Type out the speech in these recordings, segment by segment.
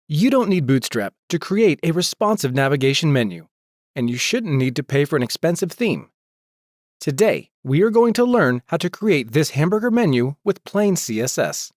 You don't need Bootstrap to create a responsive navigation menu, and you shouldn't need to pay for an expensive theme. Today, we are going to learn how to create this hamburger menu with plain CSS.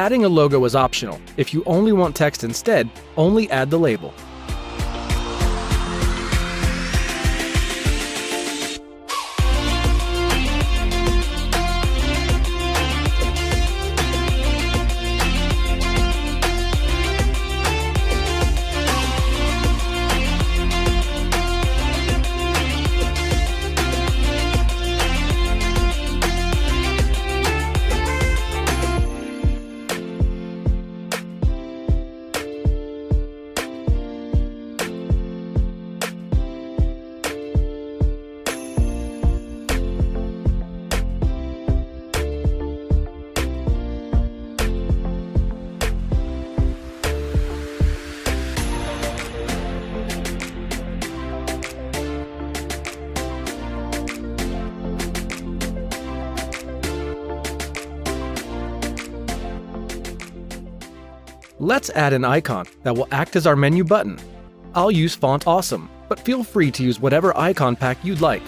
Adding a logo is optional. If you only want text instead, only add the label. Let's add an icon that will act as our menu button. I'll use Font Awesome, but feel free to use whatever icon pack you'd like.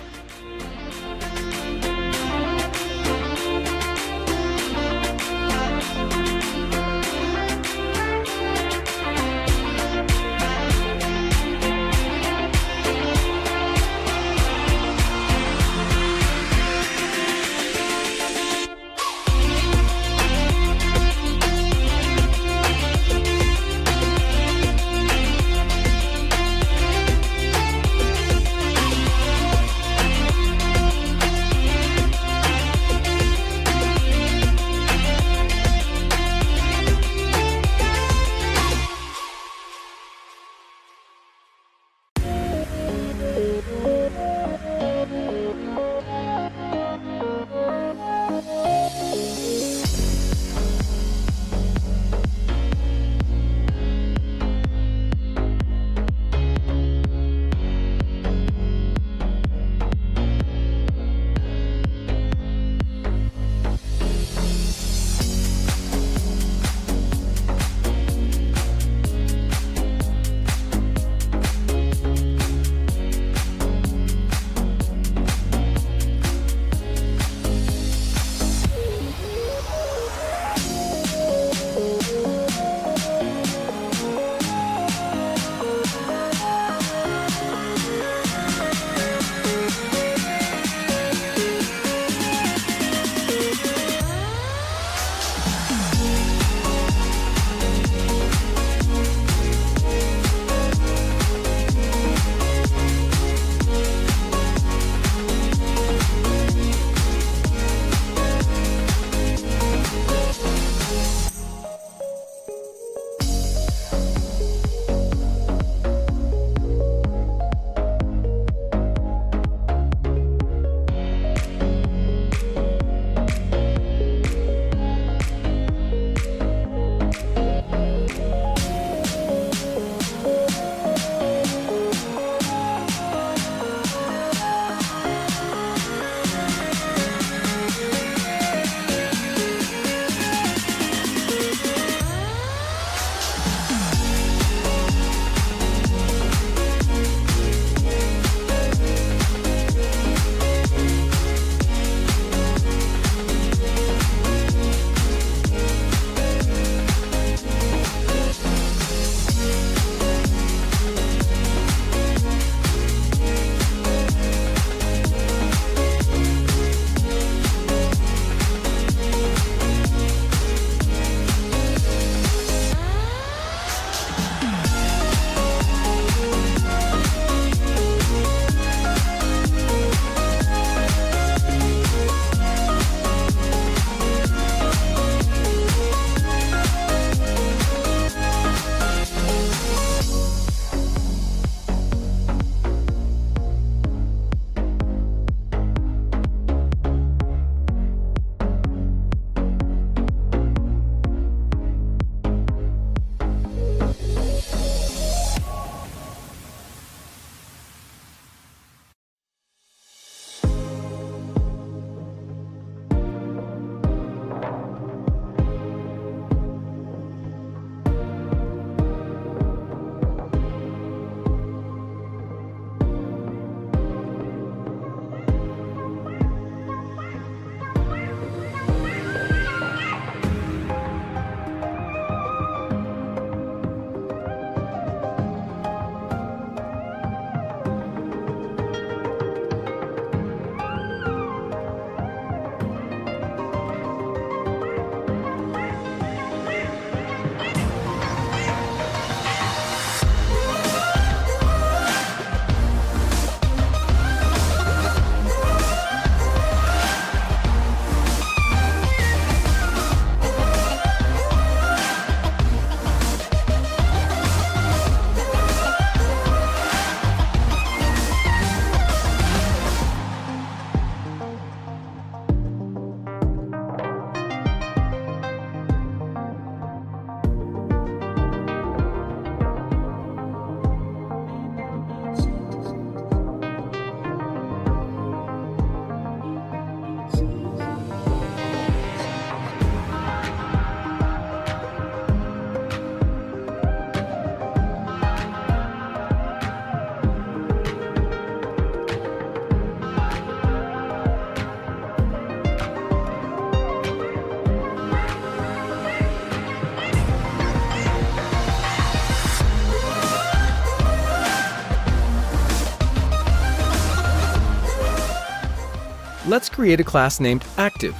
Let's create a class named Active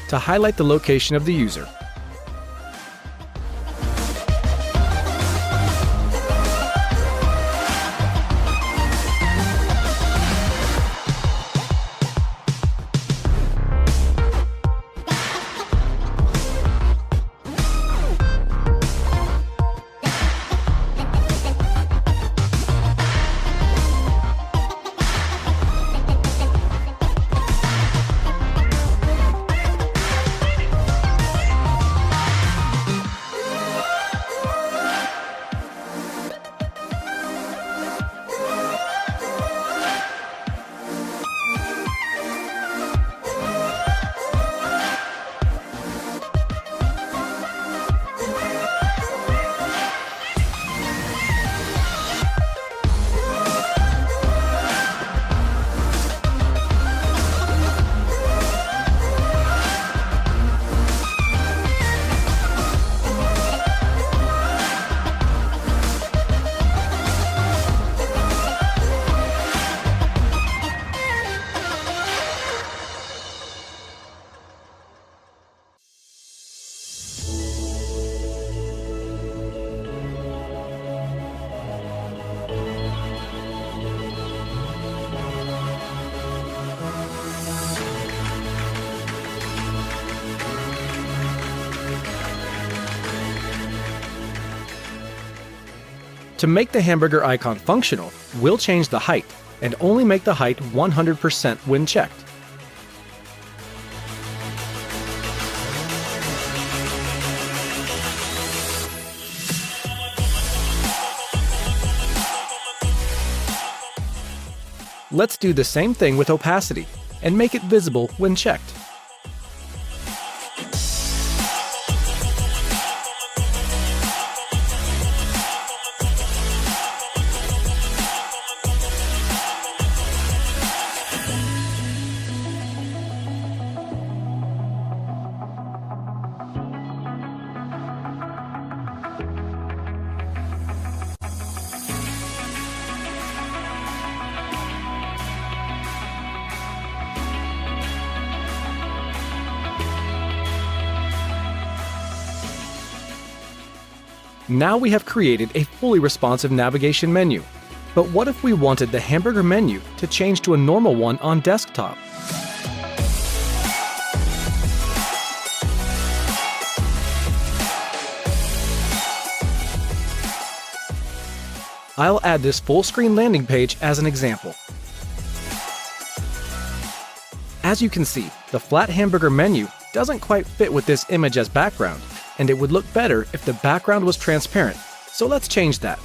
to highlight the location of the user. To make the hamburger icon functional, we'll change the height and only make the height 100% when checked. Let's do the same thing with opacity and make it visible when checked. Now we have created a fully responsive navigation menu. But what if we wanted the hamburger menu to change to a normal one on desktop? I'll add this full-screen landing page as an example. As you can see, the flat hamburger menu doesn't quite fit with this image as background, and it would look better if the background was transparent. So let's change that.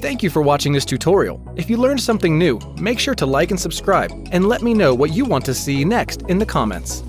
Thank you for watching this tutorial. If you learned something new, make sure to like and subscribe, and let me know what you want to see next in the comments.